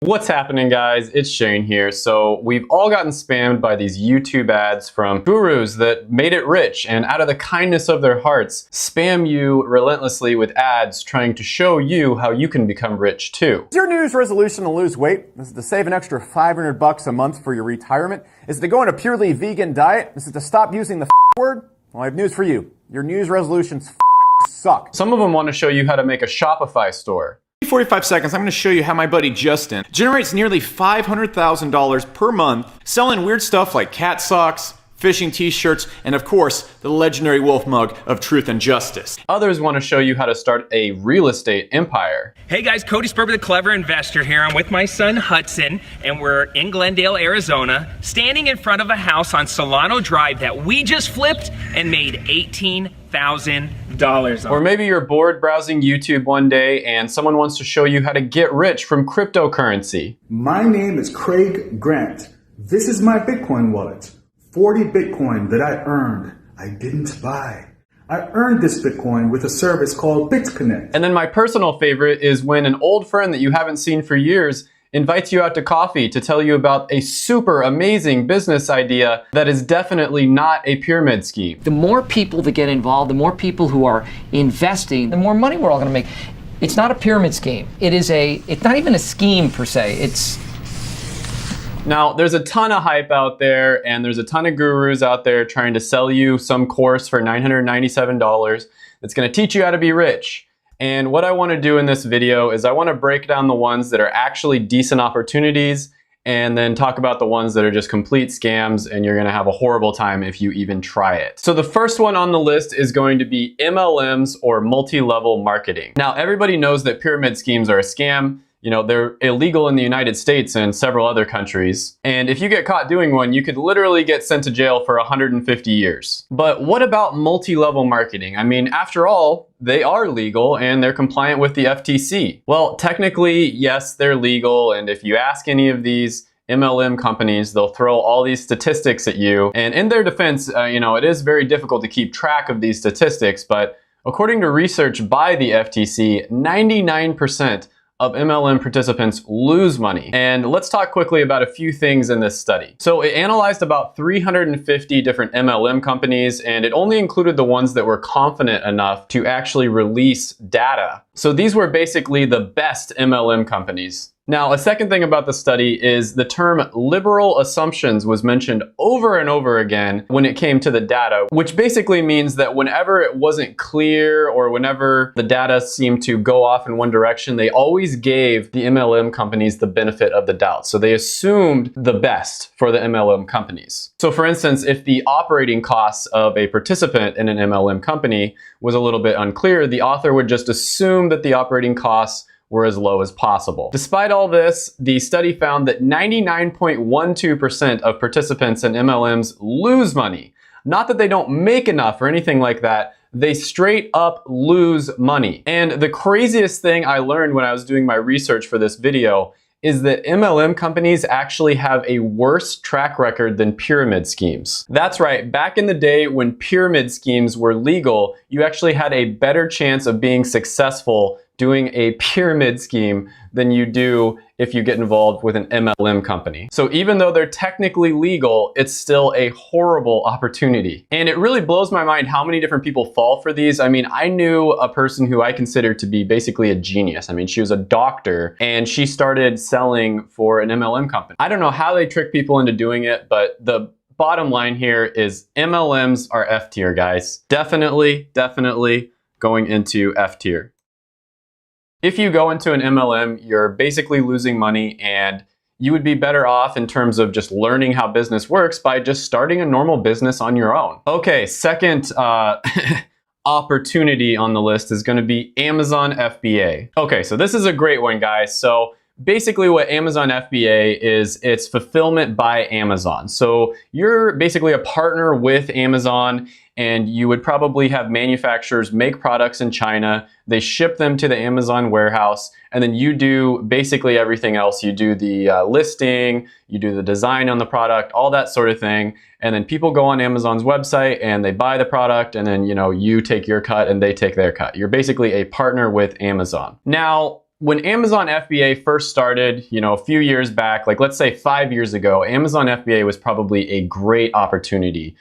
What's happening, guys? It's Shane here. So we've all gotten spammed by these YouTube ads from gurus that made it rich and out of the kindness of their hearts spam you relentlessly with ads trying to show you how you can become rich too. Is your New Year's resolution to lose weight? Is it to save an extra $500 a month for your retirement? Is it to go on a purely vegan diet? Is it to stop using the word? Well, I have news for you. Your New Year's resolutions suck. Some of them want to show you how to make a Shopify store. 45 seconds, I'm going to show you how my buddy Justin generates nearly $500,000 per month selling weird stuff like cat socks, fishing t-shirts, and of course, the legendary wolf mug of truth and justice. Others want to show you how to start a real estate empire. Hey guys, Cody Sperber, the Clever Investor here. I'm with my son Hudson, and we're in Glendale, Arizona, standing in front of a house on Solano Drive that we just flipped and made $18,000 on. Or maybe you're bored browsing YouTube one day and someone wants to show you how to get rich from cryptocurrency. My name is Craig Grant. This is my Bitcoin wallet. 40 Bitcoin that I earned. I didn't buy. I earned this Bitcoin with a service called BitConnect. And then my personal favorite is when an old friend that you haven't seen for years invites you out to coffee to tell you about a super amazing business idea that is definitely not a pyramid scheme. The more people that get involved, the more people who are investing, the more money we're all going to make. It's not a pyramid scheme. It's not even a scheme per se. Now, there's a ton of hype out there, and there's a ton of gurus out there trying to sell you some course for $997 that's going to teach you how to be rich. And what I want to do in this video is I want to break down the ones that are actually decent opportunities and then talk about the ones that are just complete scams and you're going to have a horrible time if you even try it. So the first one on the list is going to be MLMs, or multi-level marketing. Now, everybody knows that pyramid schemes are a scam. You know, they're illegal in the United States and several other countries. And if you get caught doing one, you could literally get sent to jail for 150 years. But what about multi-level marketing? I mean, after all, they are legal and they're compliant with the FTC. Well, technically, yes, they're legal. And if you ask any of these MLM companies, they'll throw all these statistics at you. And in their defense, it is very difficult to keep track of these statistics. But according to research by the FTC, 99% of MLM participants lose money. And let's talk quickly about a few things in this study. So it analyzed about 350 different MLM companies, and it only included the ones that were confident enough to actually release data. So these were basically the best MLM companies. Now, a second thing about the study is the term liberal assumptions was mentioned over and over again when it came to the data, which basically means that whenever it wasn't clear or whenever the data seemed to go off in one direction, they always gave the MLM companies the benefit of the doubt. So they assumed the best for the MLM companies. So for instance, if the operating costs of a participant in an MLM company was a little bit unclear, the author would just assume that the operating costs were as low as possible. Despite all this, the study found that 99.12% of participants in MLMs lose money. Not that they don't make enough or anything like that, they straight up lose money. And the craziest thing I learned when I was doing my research for this video is that MLM companies actually have a worse track record than pyramid schemes. That's right, back in the day when pyramid schemes were legal, you actually had a better chance of being successful doing a pyramid scheme than you do if you get involved with an MLM company. So even though they're technically legal, it's still a horrible opportunity. And it really blows my mind how many different people fall for these. I mean, I knew a person who I consider to be basically a genius. I mean, she was a doctor and she started selling for an MLM company. I don't know how they trick people into doing it, but the bottom line here is MLMs are F tier, guys. Definitely going into F tier. If you go into an MLM, you're basically losing money, and you would be better off in terms of just learning how business works by just starting a normal business on your own. Okay, second opportunity on the list is going to be Amazon FBA. Okay, so this is a great one, guys. So basically what Amazon FBA is, it's fulfillment by Amazon. So you're basically a partner with Amazon, and you would probably have manufacturers make products in China. They ship them to the Amazon warehouse, and then you do basically everything else. You do the listing, you do the design on the product, all that sort of thing. And then people go on Amazon's website and they buy the product, and then you take your cut and they take their cut. You're basically a partner with Amazon. Now, when Amazon FBA first started, a few years back, like let's say 5 years ago, Amazon FBA was probably a great opportunity.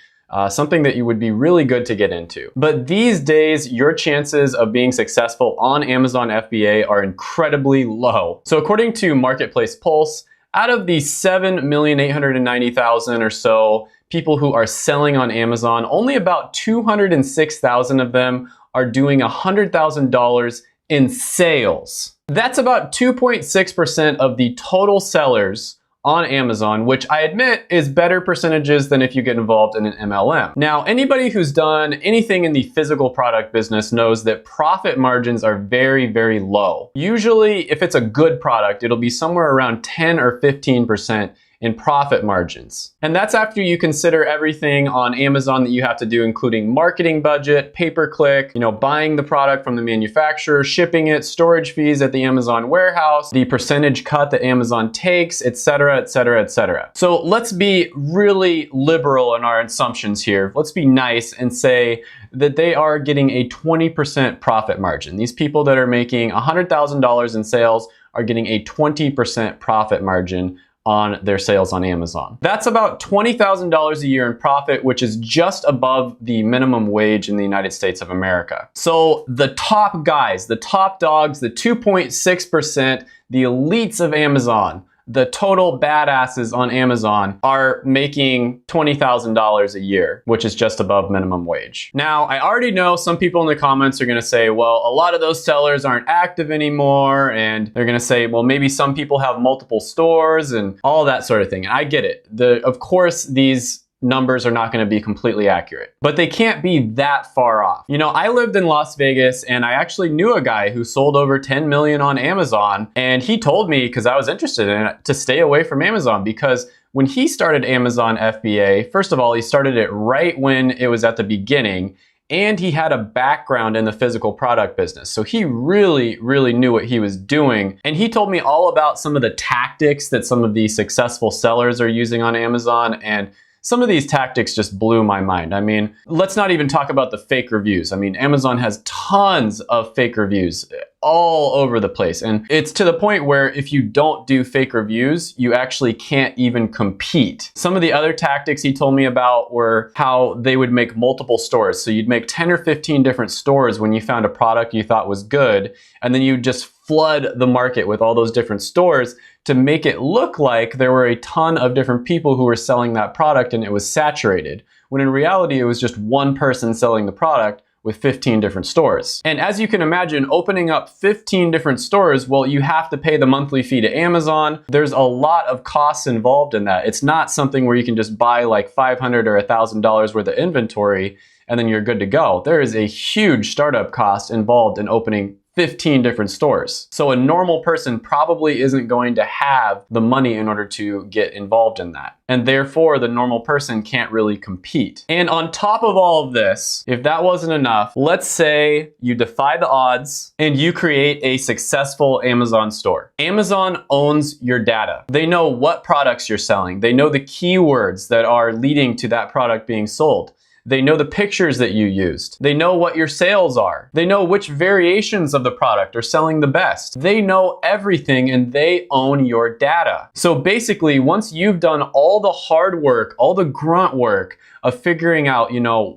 Something that you would be really good to get into. But these days, your chances of being successful on Amazon FBA are incredibly low. So according to Marketplace Pulse, out of the 7,890,000 or so people who are selling on Amazon, only about 206,000 of them are doing $100,000 in sales. That's about 2.6% of the total sellers on Amazon, which I admit is better percentages than if you get involved in an MLM. Now, anybody who's done anything in the physical product business knows that profit margins are very, very low. Usually, if it's a good product, it'll be somewhere around 10 or 15% in profit margins. And that's after you consider everything on Amazon that you have to do, including marketing budget, pay-per-click, buying the product from the manufacturer, shipping it, storage fees at the Amazon warehouse, the percentage cut that Amazon takes, etc., etc., etc. So let's be really liberal in our assumptions here. Let's be nice and say that they are getting a 20% profit margin. These people that are making $100,000 in sales are getting a 20% profit margin on their sales on Amazon. That's about $20,000 a year in profit, which is just above the minimum wage in the United States of America. So the top guys, the top dogs, the 2.6%, the elites of Amazon, the total badasses on Amazon are making $20,000 a year, which is just above minimum wage. Now, I already know some people in the comments are gonna say, well, a lot of those sellers aren't active anymore, and they're gonna say, well, maybe some people have multiple stores and all that sort of thing. And I get it. Of course, these numbers are not going to be completely accurate, but they can't be that far off. I lived in Las Vegas and I actually knew a guy who sold over 10 million on Amazon, and he told me, because I was interested in it, to stay away from Amazon because when he started Amazon FBA, first of all, he started it right when it was at the beginning, and he had a background in the physical product business. So he really, really knew what he was doing. And he told me all about some of the tactics that some of these successful sellers are using on Amazon, and some of these tactics just blew my mind. I mean, let's not even talk about the fake reviews. I mean, Amazon has tons of fake reviews all over the place. And it's to the point where if you don't do fake reviews, you actually can't even compete. Some of the other tactics he told me about were how they would make multiple stores. So you'd make 10 or 15 different stores when you found a product you thought was good, and then you just flood the market with all those different stores to make it look like there were a ton of different people who were selling that product and it was saturated, when in reality it was just one person selling the product with 15 different stores. And as you can imagine, opening up 15 different stores, well, you have to pay the monthly fee to Amazon. There's a lot of costs involved in that. It's not something where you can just buy like $500 or $1,000 worth of inventory and then you're good to go. There is a huge startup cost involved in opening 15 different stores. So a normal person probably isn't going to have the money in order to get involved in that. And therefore, the normal person can't really compete. And on top of all of this, if that wasn't enough, let's say you defy the odds and you create a successful Amazon store. Amazon owns your data. They know what products you're selling. They know the keywords that are leading to that product being sold. They know the pictures that you used. They know what your sales are. They know which variations of the product are selling the best. They know everything and they own your data. So basically, once you've done all the hard work, all the grunt work of figuring out,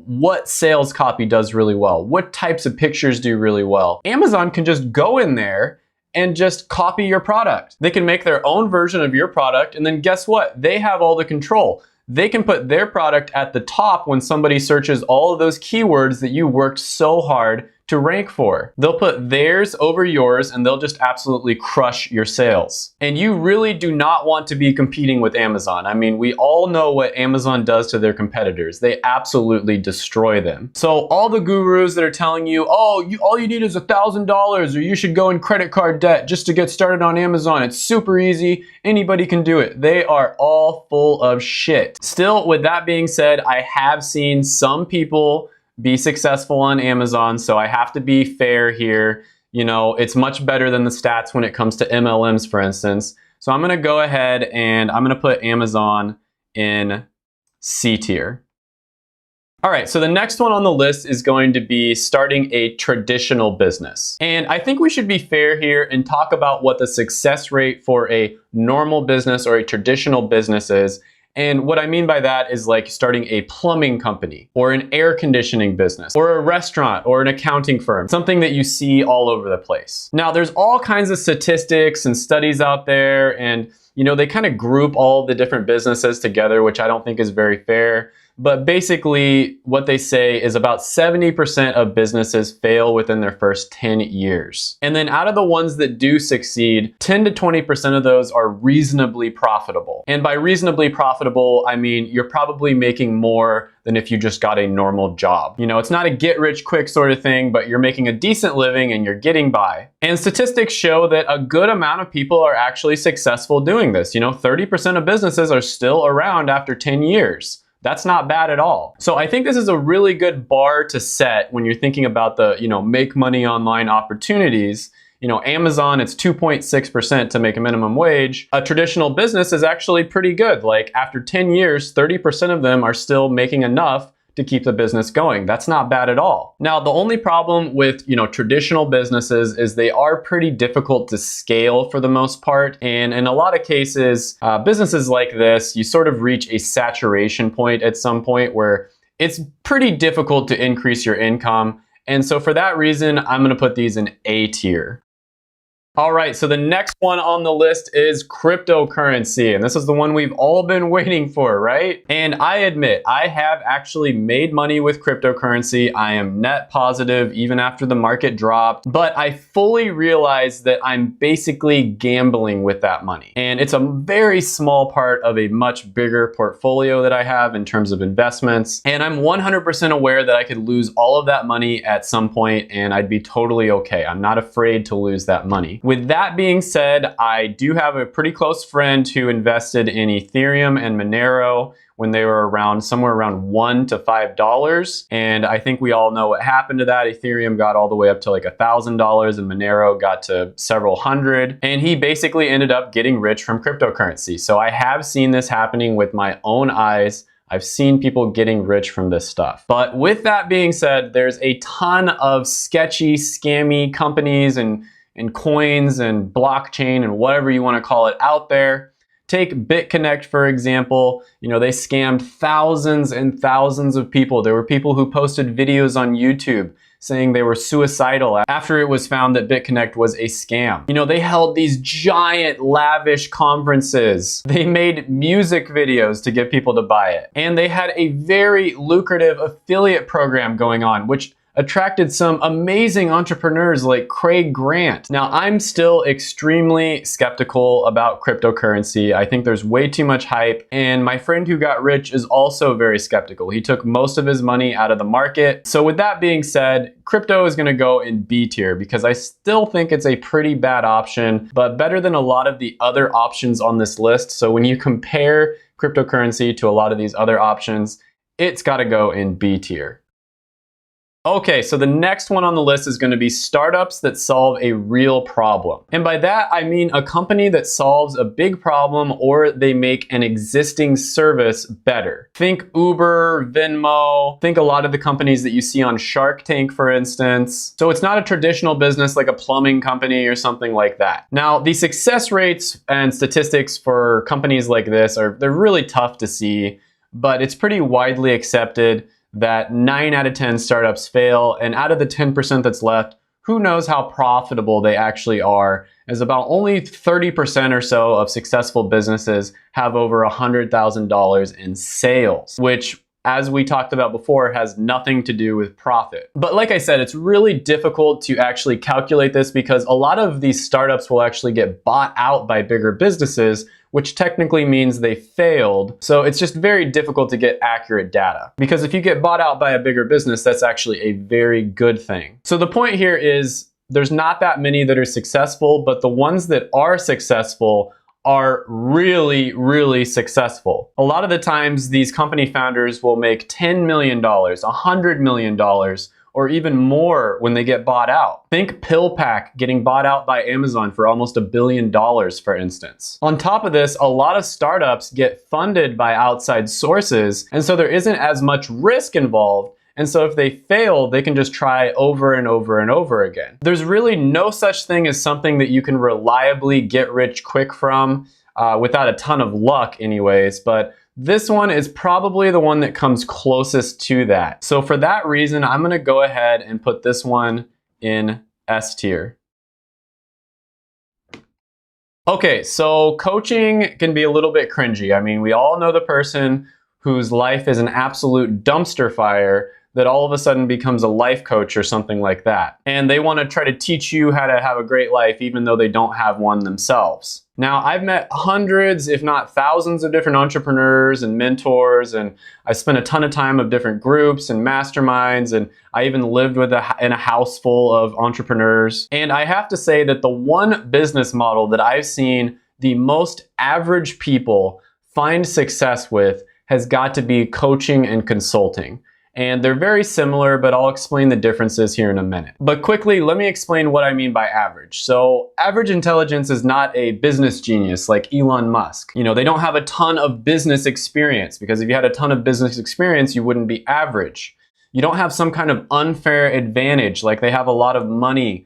what sales copy does really well, what types of pictures do really well, Amazon can just go in there and just copy your product. They can make their own version of your product, and then guess what? They have all the control. They can put their product at the top when somebody searches all of those keywords that you worked so hard to rank for. They'll put theirs over yours and they'll just absolutely crush your sales. And you really do not want to be competing with Amazon. I mean, we all know what Amazon does to their competitors. They absolutely destroy them. So all the gurus that are telling you, all you need is $1,000 or you should go in credit card debt just to get started on Amazon. It's super easy. Anybody can do it. They are all full of shit. Still, with that being said, I have seen some people be successful on Amazon, so I have to be fair here. It's much better than the stats when it comes to MLMs, for instance. So I'm gonna go ahead and I'm gonna put Amazon in C tier. All right, so the next one on the list is going to be starting a traditional business. And I think we should be fair here and talk about what the success rate for a normal business or a traditional business is. And what I mean by that is like starting a plumbing company or an air conditioning business or a restaurant or an accounting firm, something that you see all over the place. Now, there's all kinds of statistics and studies out there, and they kind of group all the different businesses together, which I don't think is very fair. But basically, what they say is about 70% of businesses fail within their first 10 years. And then out of the ones that do succeed, 10 to 20% of those are reasonably profitable. And by reasonably profitable, I mean you're probably making more than if you just got a normal job. It's not a get rich quick sort of thing, but you're making a decent living and you're getting by. And statistics show that a good amount of people are actually successful doing this. 30% of businesses are still around after 10 years. That's not bad at all. So I think this is a really good bar to set when you're thinking about the, make money online opportunities. Amazon, it's 2.6% to make a minimum wage. A traditional business is actually pretty good. Like after 10 years, 30% of them are still making enough to keep the business going. That's not bad at all. Now, the only problem with, traditional businesses is they are pretty difficult to scale for the most part. And in a lot of cases, businesses like this, you sort of reach a saturation point at some point where it's pretty difficult to increase your income. And so for that reason, I'm gonna put these in A tier. All right, so the next one on the list is cryptocurrency, and this is the one we've all been waiting for, right? And I admit, I have actually made money with cryptocurrency. I am net positive even after the market dropped, but I fully realize that I'm basically gambling with that money. And it's a very small part of a much bigger portfolio that I have in terms of investments. And I'm 100% aware that I could lose all of that money at some point and I'd be totally okay. I'm not afraid to lose that money. With that being said, I do have a pretty close friend who invested in Ethereum and Monero when they were somewhere around $1 to $5. And I think we all know what happened to that. Ethereum got all the way up to like $1,000 and Monero got to several hundred. And he basically ended up getting rich from cryptocurrency. So I have seen this happening with my own eyes. I've seen people getting rich from this stuff. But with that being said, there's a ton of sketchy, scammy companies and coins and blockchain and whatever you want to call it out there. Take BitConnect, for example. They scammed thousands and thousands of people. There were people who posted videos on YouTube saying they were suicidal after it was found that BitConnect was a scam. They held these giant, lavish conferences. They made music videos to get people to buy it. And they had a very lucrative affiliate program going on, which attracted some amazing entrepreneurs like Craig Grant. Now, I'm still extremely skeptical about cryptocurrency. I think there's way too much hype. And my friend who got rich is also very skeptical. He took most of his money out of the market. So with that being said, crypto is gonna go in B tier because I still think it's a pretty bad option, but better than a lot of the other options on this list. So when you compare cryptocurrency to a lot of these other options, it's gotta go in B tier. Okay, so the next one on the list is going to be startups that solve a real problem. And by that, I mean a company that solves a big problem or they make an existing service better. Think Uber, Venmo, think a lot of the companies that you see on Shark Tank, for instance. So it's not a traditional business like a plumbing company or something like that. Now, the success rates and statistics for companies like this they're really tough to see, but it's pretty widely accepted that 9 out of 10 startups fail, and out of the 10% that's left, who knows how profitable they actually are, as about only 30% or so of successful businesses have over $100,000 in sales, which, as we talked about before, has nothing to do with profit. But like I said, it's really difficult to actually calculate this because a lot of these startups will actually get bought out by bigger businesses, which technically means they failed. So it's just very difficult to get accurate data. Because if you get bought out by a bigger business, that's actually a very good thing. So the point here is there's not that many that are successful, but the ones that are successful are really, really successful. A lot of the times, these company founders will make $10 million, $100 million, or even more when they get bought out. Think PillPack getting bought out by Amazon for almost $1 billion, for instance. On top of this, a lot of startups get funded by outside sources, and so there isn't as much risk involved. And so if they fail, they can just try over and over and over again. There's really no such thing as something that you can reliably get rich quick from, without a ton of luck anyways, but this one is probably the one that comes closest to that. So for that reason, I'm gonna go ahead and put this one in S tier. Okay, so coaching can be a little bit cringy. I mean, we all know the person whose life is an absolute dumpster fire that all of a sudden becomes a life coach or something like that. And they want to try to teach you how to have a great life even though they don't have one themselves. Now, I've met hundreds, if not thousands of different entrepreneurs and mentors, and I spent a ton of time of different groups and masterminds, and I even lived in a house full of entrepreneurs. And I have to say that the one business model that I've seen the most average people find success with has got to be coaching and consulting. And they're very similar, but I'll explain the differences here in a minute. But quickly, let me explain what I mean by average. So average intelligence is not a business genius like Elon Musk. You know, they don't have a ton of business experience, because if you had a ton of business experience, you wouldn't be average. You don't have some kind of unfair advantage, like they have a lot of money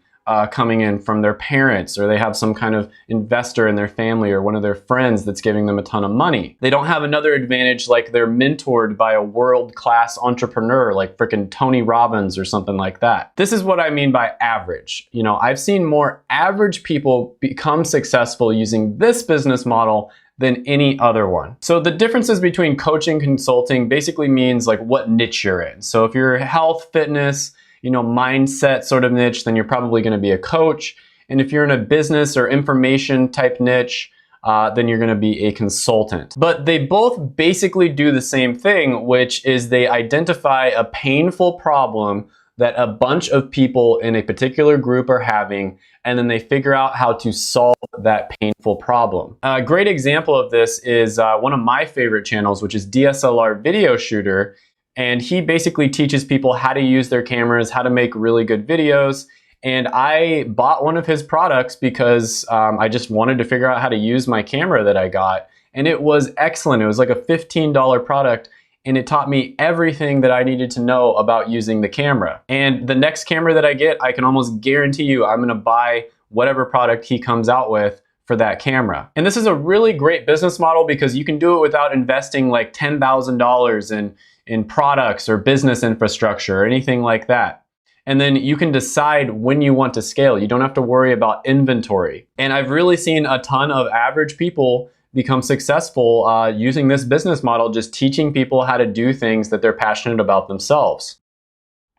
coming in from their parents, or they have some kind of investor in their family or one of their friends that's giving them a ton of money. They don't have another advantage like they're mentored by a world-class entrepreneur like frickin' Tony Robbins or something like that. This is what I mean by average. You know, I've seen more average people become successful using this business model than any other one. So the differences between coaching and consulting basically means like what niche you're in. So if you're health, fitness, you know, mindset sort of niche, then you're probably going to be a coach. And if you're in a business or information type niche, then you're going to be a consultant. But they both basically do the same thing, which is they identify a painful problem that a bunch of people in a particular group are having, and then they figure out how to solve that painful problem. A great example of this is one of my favorite channels, which is DSLR Video Shooter. And he basically teaches people how to use their cameras, how to make really good videos. And I bought one of his products because I just wanted to figure out how to use my camera that I got. And it was excellent. It was like a $15 product, and it taught me everything that I needed to know about using the camera. And the next camera that I get, I can almost guarantee you I'm gonna buy whatever product he comes out with for that camera. And this is a really great business model because you can do it without investing like $10,000 in products or business infrastructure or anything like that. And then you can decide when you want to scale. You don't have to worry about inventory. And I've really seen a ton of average people become successful using this business model, just teaching people how to do things that they're passionate about themselves.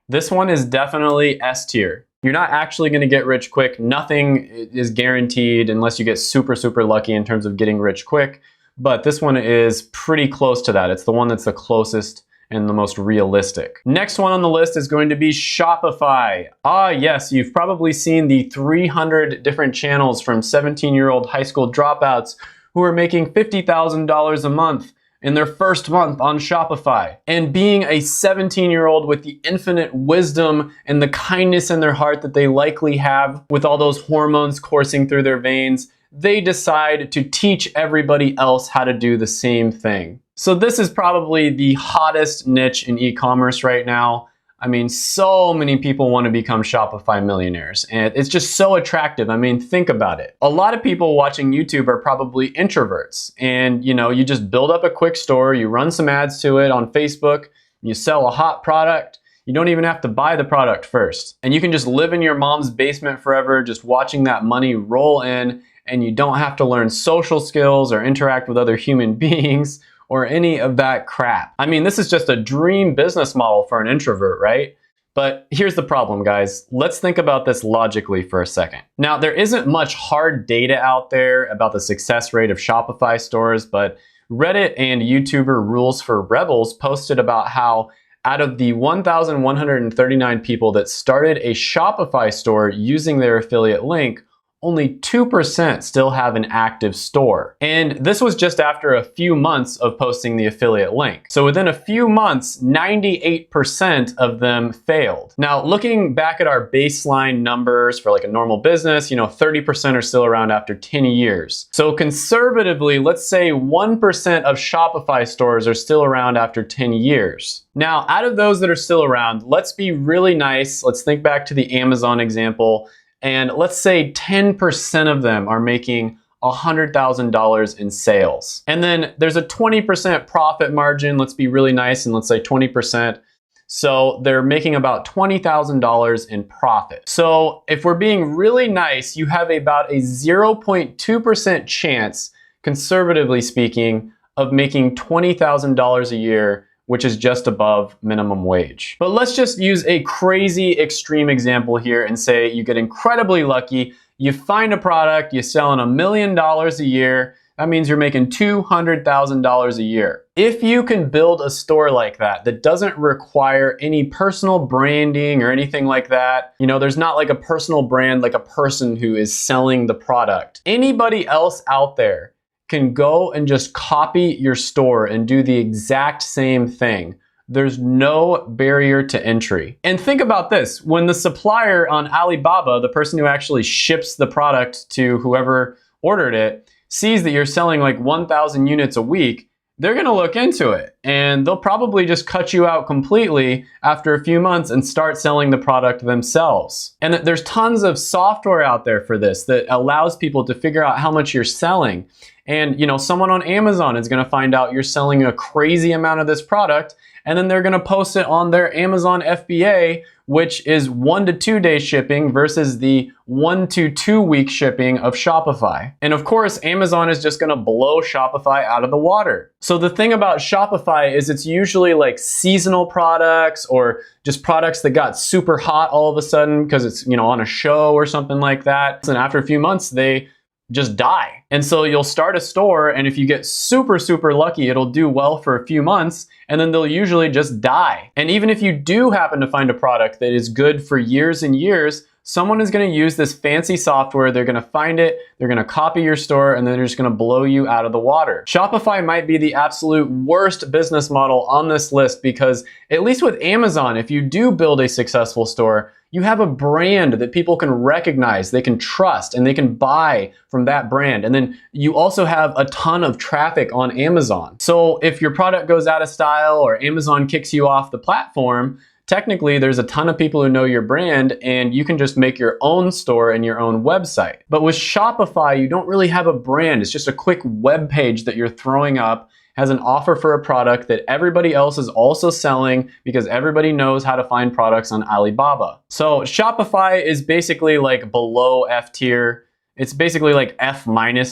This one is definitely S tier. You're not actually going to get rich quick. Nothing is guaranteed unless you get super, super lucky in terms of getting rich quick. But this one is pretty close to that. It's the one that's the closest and the most realistic. Next one on the list is going to be Shopify. Ah, yes, you've probably seen the 300 different channels from 17-year-old high school dropouts who are making $50,000 a month in their first month on Shopify. And being a 17-year-old with the infinite wisdom and the kindness in their heart that they likely have with all those hormones coursing through their veins, they decide to teach everybody else how to do the same thing. So this is probably the hottest niche in e-commerce right now. I mean, so many people want to become Shopify millionaires, and it's just so attractive. I mean, think about it. A lot of people watching YouTube are probably introverts, and you know, you just build up a quick store, you run some ads to it on Facebook, you sell a hot product. You don't even have to buy the product first. And you can just live in your mom's basement forever, just watching that money roll in, and you don't have to learn social skills or interact with other human beings or any of that crap. I mean, this is just a dream business model for an introvert, right? But here's the problem, guys. Let's think about this logically for a second. Now, there isn't much hard data out there about the success rate of Shopify stores, but Reddit and YouTuber Rules for Rebels posted about how out of the 1,139 people that started a Shopify store using their affiliate link, only 2% still have an active store. And this was just after a few months of posting the affiliate link. So within a few months, 98% of them failed. Now, looking back at our baseline numbers for like a normal business, 30% are still around after 10 years. So conservatively, let's say 1% of Shopify stores are still around after 10 years. Now, out of those that are still around, let's be really nice. Let's think back to the Amazon example. And let's say 10% of them are making $100,000 in sales. And then there's a 20% profit margin. Let's be really nice and let's say 20%. So they're making about $20,000 in profit. So if we're being really nice, you have about a 0.2% chance, conservatively speaking, of making $20,000 a year, which is just above minimum wage. But let's just use a crazy extreme example here and say you get incredibly lucky, you find a product, you sell $1 million a year, that means you're making $200,000 a year. If you can build a store like that doesn't require any personal branding or anything like that, there's not like a personal brand, like a person who is selling the product. Anybody else out there can go and just copy your store and do the exact same thing. There's no barrier to entry. And think about this, when the supplier on Alibaba, the person who actually ships the product to whoever ordered it, sees that you're selling like 1,000 units a week, they're gonna look into it and they'll probably just cut you out completely after a few months and start selling the product themselves. And there's tons of software out there for this that allows people to figure out how much you're selling. And someone on Amazon is gonna find out you're selling a crazy amount of this product, and then they're gonna post it on their Amazon FBA, which is 1 to 2 day shipping versus the 1 to 2 week shipping of Shopify. And of course, Amazon is just gonna blow Shopify out of the water. So the thing about Shopify is it's usually like seasonal products or just products that got super hot all of a sudden because it's, on a show or something like that. And after a few months, they just die. And so you'll start a store, and if you get super, super lucky, it'll do well for a few months, and then they'll usually just die. And even if you do happen to find a product that is good for years and years, someone is gonna use this fancy software, they're gonna find it, they're gonna copy your store, and then they're just gonna blow you out of the water. Shopify might be the absolute worst business model on this list because, at least with Amazon, if you do build a successful store, you have a brand that people can recognize, they can trust, and they can buy from that brand. And then you also have a ton of traffic on Amazon. So if your product goes out of style or Amazon kicks you off the platform, technically there's a ton of people who know your brand and you can just make your own store and your own website. But with Shopify, you don't really have a brand. It's just a quick web page that you're throwing up, has an offer for a product that everybody else is also selling because everybody knows how to find products on Alibaba. So Shopify is basically like below F tier. It's basically like F-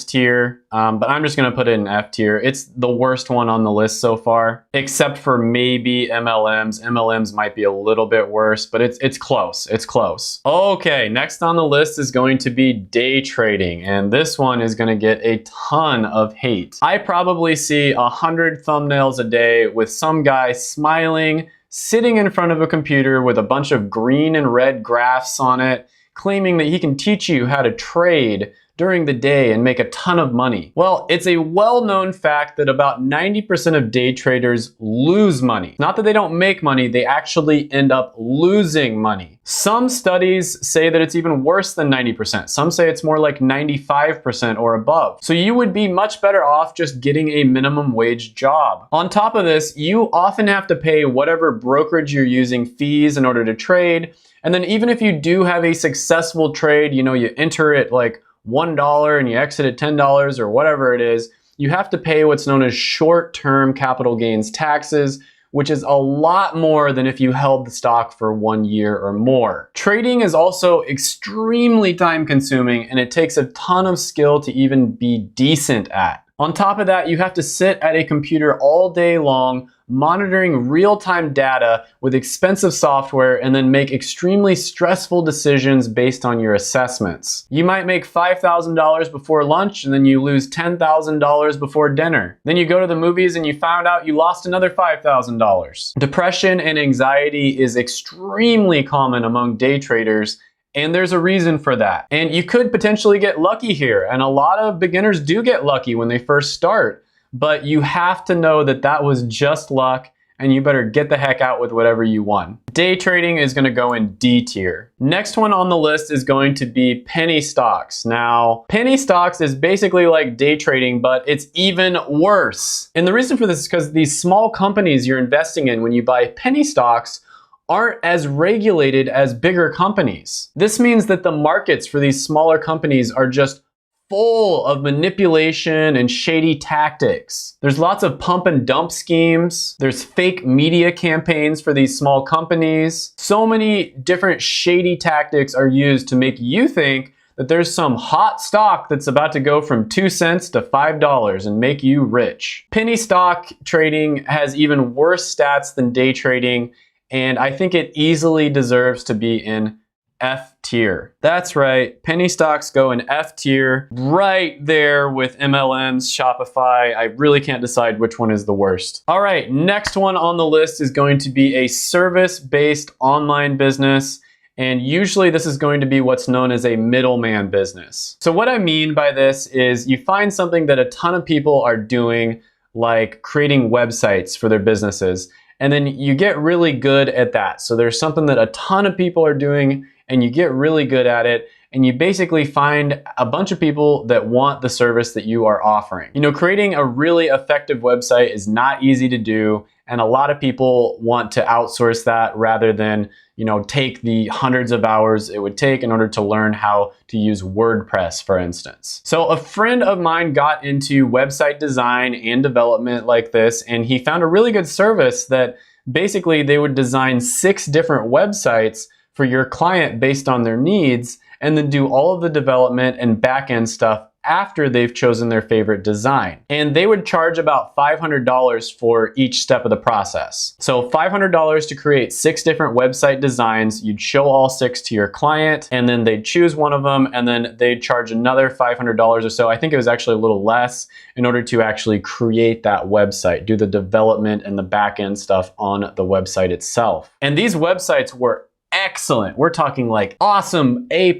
tier, but I'm just gonna put it in F tier. It's the worst one on the list so far, except for maybe MLMs. MLMs might be a little bit worse, but it's close, it's close. Okay, next on the list is going to be day trading, and this one is gonna get a ton of hate. I probably see 100 thumbnails a day with some guy smiling, sitting in front of a computer with a bunch of green and red graphs on it, claiming that he can teach you how to trade during the day and make a ton of money. Well, it's a well-known fact that about 90% of day traders lose money. Not that they don't make money, they actually end up losing money. Some studies say that it's even worse than 90%. Some say it's more like 95% or above. So you would be much better off just getting a minimum wage job. On top of this, you often have to pay whatever brokerage you're using fees in order to trade. And then even if you do have a successful trade, you enter it like $1 and you exit at $10 or whatever it is, you have to pay what's known as short-term capital gains taxes, which is a lot more than if you held the stock for 1 year or more. Trading is also extremely time consuming and it takes a ton of skill to even be decent at. On top of that, you have to sit at a computer all day long, monitoring real-time data with expensive software and then make extremely stressful decisions based on your assessments. You might make $5,000 before lunch and then you lose $10,000 before dinner. Then you go to the movies and you found out you lost another $5,000. Depression and anxiety is extremely common among day traders, And there's a reason for that. And you could potentially get lucky here. And a lot of beginners do get lucky when they first start. But you have to know that that was just luck, and you better get the heck out with whatever you won. Day trading is going to go in D tier. Next one on the list is going to be penny stocks. Now, penny stocks is basically like day trading, but it's even worse. And the reason for this is because these small companies you're investing in when you buy penny stocks aren't as regulated as bigger companies. This means that the markets for these smaller companies are just full of manipulation and shady tactics. There's lots of pump and dump schemes. There's fake media campaigns for these small companies. So many different shady tactics are used to make you think that there's some hot stock that's about to go from 2 cents to $5 and make you rich. Penny stock trading has even worse stats than day trading, and I think it easily deserves to be in F tier. That's right, penny stocks go in F tier, right there with MLMs, Shopify. I really can't decide which one is the worst. All right, next one on the list is going to be a service-based online business. And usually this is going to be what's known as a middleman business. So what I mean by this is you find something that a ton of people are doing, like creating websites for their businesses, and then you get really good at that. So there's something that a ton of people are doing, and you get really good at it, and you basically find a bunch of people that want the service that you are offering. You know, creating a really effective website is not easy to do, and a lot of people want to outsource that rather than, you know, take the hundreds of hours it would take in order to learn how to use WordPress, for instance. So a friend of mine got into website design and development like this, and he found a really good service that basically they would design 6 different websites for your client based on their needs, and then do all of the development and back-end stuff after they've chosen their favorite design. And they would charge about $500 for each step of the process. So $500 to create 6 different website designs. You'd show all 6 to your client, and then they'd choose one of them, and then they'd charge another $500 or so. I think it was actually a little less, in order to actually create that website, do the development and the back-end stuff on the website itself. And these websites were excellent. We're talking like awesome A++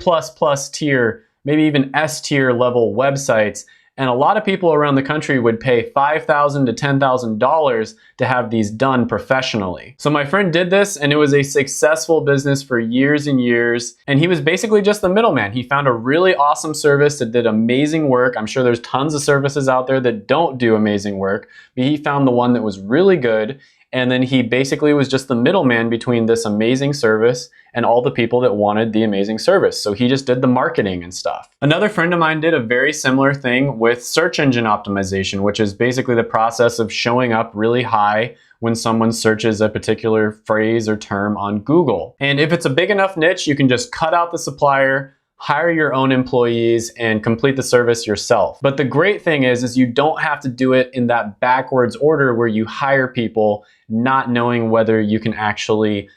tier, maybe even S tier level websites. And a lot of people around the country would pay $5,000 to $10,000 to have these done professionally. So my friend did this, and it was a successful business for years and years. And he was basically just the middleman. He found a really awesome service that did amazing work. I'm sure there's tons of services out there that don't do amazing work, but he found the one that was really good. And then he basically was just the middleman between this amazing service and all the people that wanted the amazing service. So he just did the marketing and stuff. Another friend of mine did a very similar thing with search engine optimization, which is basically the process of showing up really high when someone searches a particular phrase or term on Google. And if it's a big enough niche, you can just cut out the supplier, hire your own employees, and complete the service yourself. But the great thing is you don't have to do it in that backwards order where you hire people not knowing whether you can actually,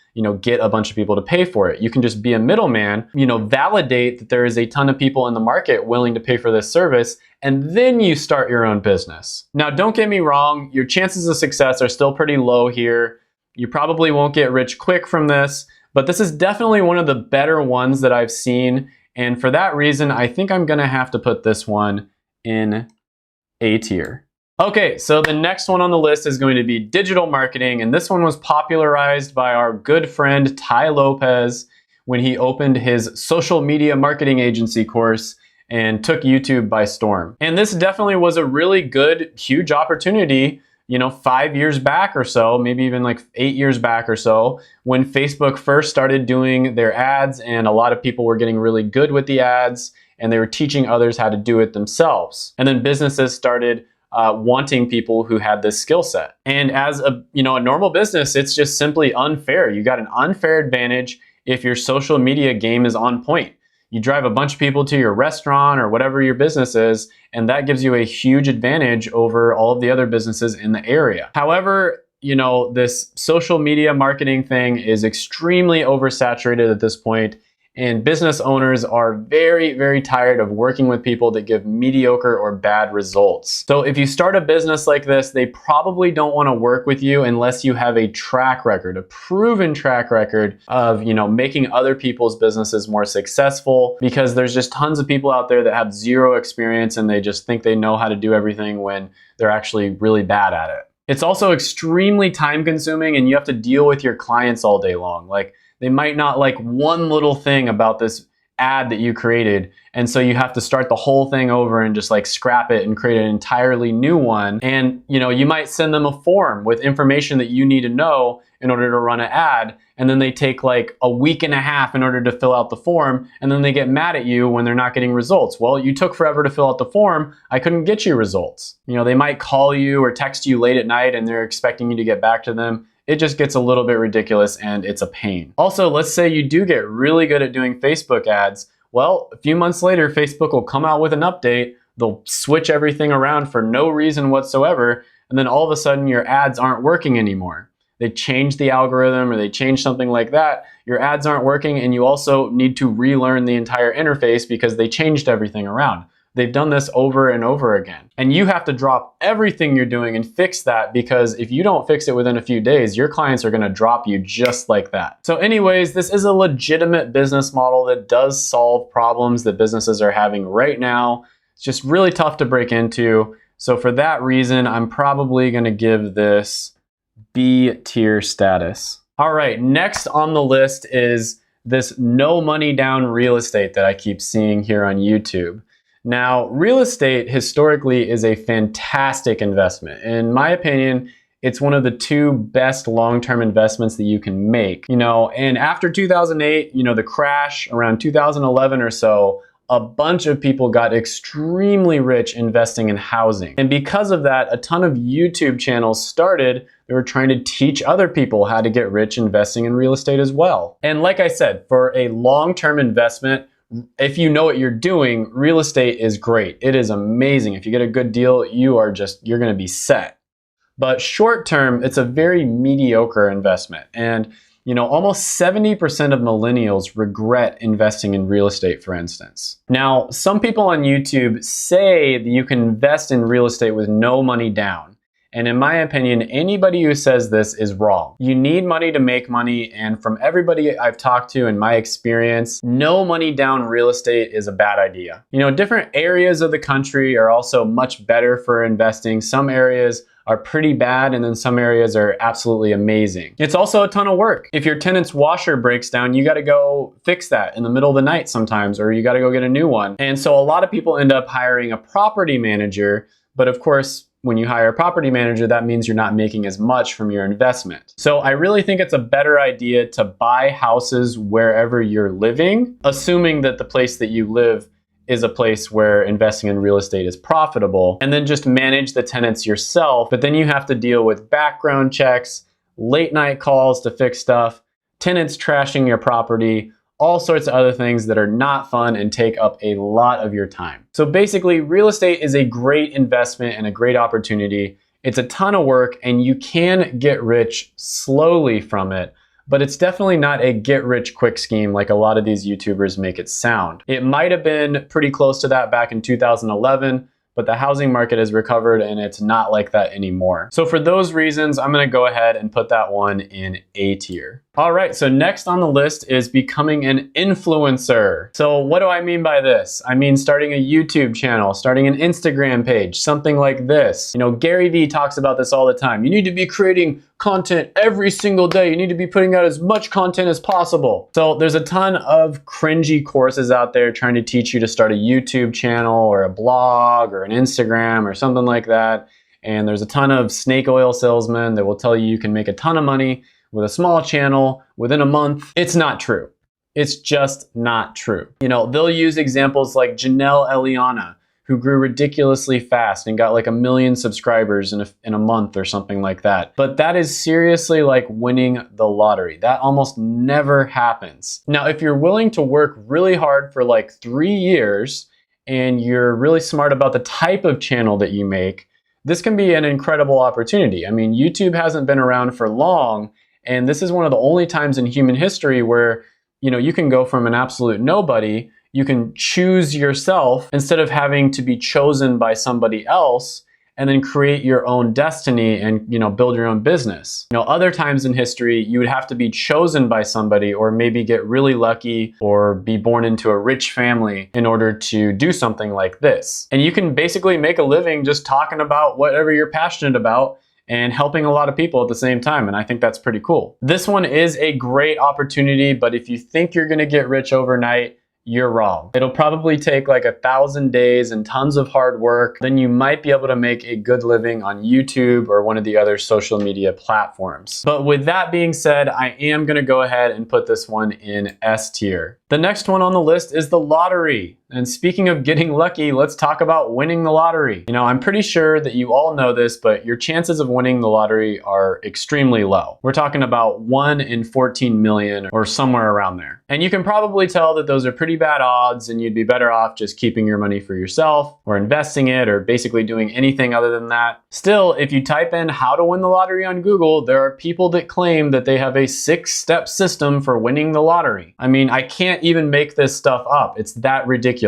get a bunch of people to pay for it. You can just be a middleman, validate that there is a ton of people in the market willing to pay for this service, and then you start your own business. Now, don't get me wrong, your chances of success are still pretty low here. You probably won't get rich quick from this, but this is definitely one of the better ones that I've seen. And for that reason, I think I'm gonna have to put this one in A tier. Okay, so the next one on the list is going to be digital marketing, and this one was popularized by our good friend Tai Lopez when he opened his social media marketing agency course and took YouTube by storm. And this definitely was a really good, huge opportunity, 5 years back or so, maybe even like 8 years back or so, when Facebook first started doing their ads, and a lot of people were getting really good with the ads, and they were teaching others how to do it themselves. And then businesses started wanting people who had this skill set. And as a normal business, it's just simply unfair. You got an unfair advantage if your social media game is on point. You drive a bunch of people to your restaurant or whatever your business is, and that gives you a huge advantage over all of the other businesses in the area. However, this social media marketing thing is extremely oversaturated at this point, And business owners are very, very tired of working with people that give mediocre or bad results. So if you start a business like this, they probably don't want to work with you unless you have a track record, a proven track record of, making other people's businesses more successful, because there's just tons of people out there that have zero experience and they just think they know how to do everything when they're actually really bad at it. It's also extremely time consuming and you have to deal with your clients all day long. Like, they might not like one little thing about this ad that you created, and so you have to start the whole thing over and just like scrap it and create an entirely new one. And you might send them a form with information that you need to know in order to run an ad, and then they take like a week and a half in order to fill out the form, and then they get mad at you when they're not getting results. Well, you took forever to fill out the form, I couldn't get you results. They might call you or text you late at night and they're expecting you to get back to them. It just gets a little bit ridiculous and it's a pain. Also, let's say you do get really good at doing Facebook ads. Well, a few months later, Facebook will come out with an update. They'll switch everything around for no reason whatsoever. And then all of a sudden your ads aren't working anymore. They change the algorithm or they change something like that. Your ads aren't working and you also need to relearn the entire interface because they changed everything around. They've done this over and over again. And you have to drop everything you're doing and fix that, because if you don't fix it within a few days, your clients are gonna drop you just like that. So anyways, this is a legitimate business model that does solve problems that businesses are having right now. It's just really tough to break into. So for that reason, I'm probably gonna give this B tier status. All right, next on the list is this no money down real estate that I keep seeing here on YouTube. Now, real estate historically is a fantastic investment. In my opinion, it's one of the two best long-term investments that you can make. And after 2008, the crash around 2011 or so, a bunch of people got extremely rich investing in housing. And because of that, a ton of YouTube channels started. They were trying to teach other people how to get rich investing in real estate as well. And like I said, for a long-term investment, if you know what you're doing, real estate is great. It is amazing. If you get a good deal, you're going to be set. But short term, it's a very mediocre investment. And almost 70% of millennials regret investing in real estate, for instance. Now, some people on YouTube say that you can invest in real estate with no money down. And in my opinion, anybody who says this is wrong. You need money to make money, and from everybody I've talked to in my experience, no money down real estate is a bad idea. Different areas of the country are also much better for investing. Some areas are pretty bad, and then some areas are absolutely amazing. It's also a ton of work. If your tenant's washer breaks down, you gotta go fix that in the middle of the night sometimes, or you gotta go get a new one. And so a lot of people end up hiring a property manager, but of course, when you hire a property manager, that means you're not making as much from your investment. So I really think it's a better idea to buy houses wherever you're living, assuming that the place that you live is a place where investing in real estate is profitable, and then just manage the tenants yourself. But then you have to deal with background checks, late night calls to fix stuff, tenants trashing your property, all sorts of other things that are not fun and take up a lot of your time. So basically, real estate is a great investment and a great opportunity. It's a ton of work and you can get rich slowly from it, but it's definitely not a get rich quick scheme like a lot of these YouTubers make it sound. It might have been pretty close to that back in 2011, but the housing market has recovered and it's not like that anymore. So for those reasons, I'm gonna go ahead and put that one in A tier. All right, so next on the list is becoming an influencer. So what do I mean by this? I mean starting a YouTube channel, starting an Instagram page, something like this. Gary Vee talks about this all the time. You need to be creating content every single day. You need to be putting out as much content as possible. So there's a ton of cringy courses out there trying to teach you to start a YouTube channel or a blog or an Instagram or something like that. And there's a ton of snake oil salesmen that will tell you you can make a ton of money with a small channel within a month. It's not true. It's just not true. They'll use examples like Janelle Eliana, who grew ridiculously fast and got like 1 million subscribers in a month or something like that. But that is seriously like winning the lottery. That almost never happens. Now, if you're willing to work really hard for like 3 years and you're really smart about the type of channel that you make, this can be an incredible opportunity. I mean, YouTube hasn't been around for long, and this is one of the only times in human history where you can go from an absolute nobody, you can choose yourself instead of having to be chosen by somebody else, and then create your own destiny and build your own business. Other times in history, you would have to be chosen by somebody, or maybe get really lucky or be born into a rich family in order to do something like this. And you can basically make a living just talking about whatever you're passionate about and helping a lot of people at the same time. And I think that's pretty cool. This one is a great opportunity, but if you think you're gonna get rich overnight, you're wrong. It'll probably take like 1,000 days and tons of hard work. Then you might be able to make a good living on YouTube or one of the other social media platforms. But with that being said, I am gonna go ahead and put this one in S tier. The next one on the list is the lottery. And speaking of getting lucky, let's talk about winning the lottery. I'm pretty sure that you all know this, but your chances of winning the lottery are extremely low. We're talking about 1 in 14 million or somewhere around there. And you can probably tell that those are pretty bad odds, and you'd be better off just keeping your money for yourself or investing it or basically doing anything other than that. Still, if you type in how to win the lottery on Google, there are people that claim that they have a 6-step system for winning the lottery. I mean, I can't even make this stuff up. It's that ridiculous.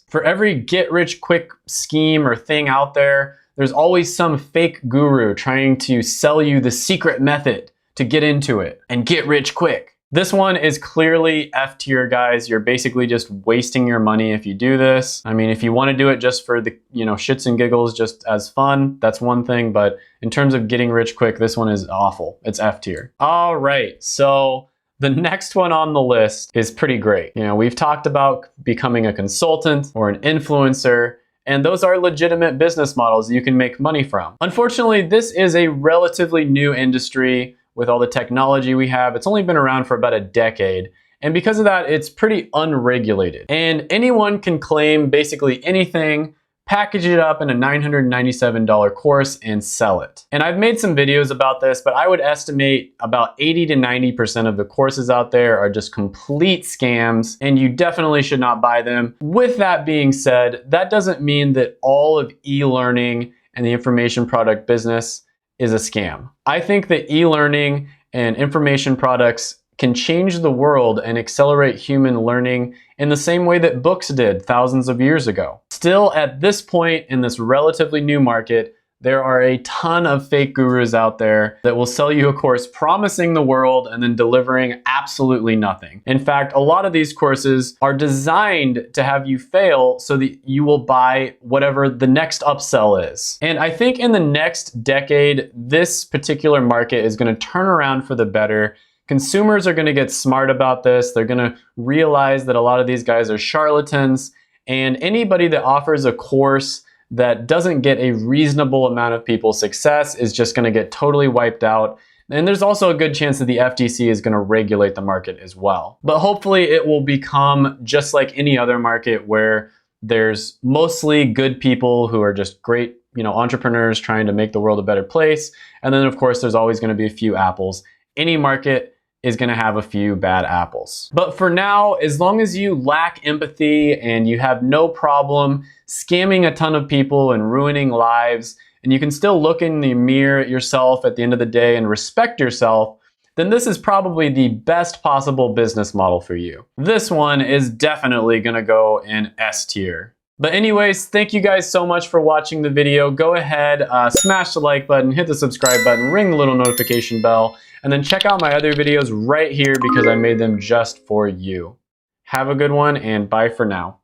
For every get-rich-quick scheme or thing out there, there's always some fake guru trying to sell you the secret method to get into it and get rich quick. This one is clearly F tier, guys. You're basically just wasting your money if you do this. I mean, if you want to do it just for the, shits and giggles, just as fun, that's one thing. But in terms of getting rich quick, this one is awful. It's F tier. All right, so the next one on the list is pretty great. We've talked about becoming a consultant or an influencer, and those are legitimate business models that you can make money from. Unfortunately, this is a relatively new industry with all the technology we have. It's only been around for about a decade. And because of that, it's pretty unregulated. And anyone can claim basically anything, package it up in a $997 course and sell it. And I've made some videos about this, but I would estimate about 80 to 90% of the courses out there are just complete scams, and you definitely should not buy them. With that being said, that doesn't mean that all of e-learning and the information product business is a scam. I think that e-learning and information products can change the world and accelerate human learning in the same way that books did thousands of years ago. Still, at this point in this relatively new market, there are a ton of fake gurus out there that will sell you a course promising the world and then delivering absolutely nothing. In fact, a lot of these courses are designed to have you fail so that you will buy whatever the next upsell is. And I think in the next decade, this particular market is going to turn around for the better. Consumers are going to get smart about this. They're going to realize that a lot of these guys are charlatans, and anybody that offers a course that doesn't get a reasonable amount of people success is just going to get totally wiped out. And there's also a good chance that the FTC is going to regulate the market as well. But hopefully it will become just like any other market where there's mostly good people who are just great, entrepreneurs trying to make the world a better place. And then of course, there's always going to be a few apples. Any market is going to have a few bad apples. But for now, as long as you lack empathy and you have no problem scamming a ton of people and ruining lives, and you can still look in the mirror at yourself at the end of the day and respect yourself, then this is probably the best possible business model for you. This one is definitely going to go in S tier. But anyways, thank you guys so much for watching the video. Go ahead, smash the like button, hit the subscribe button, ring the little notification bell, and then check out my other videos right here because I made them just for you. Have a good one, and bye for now.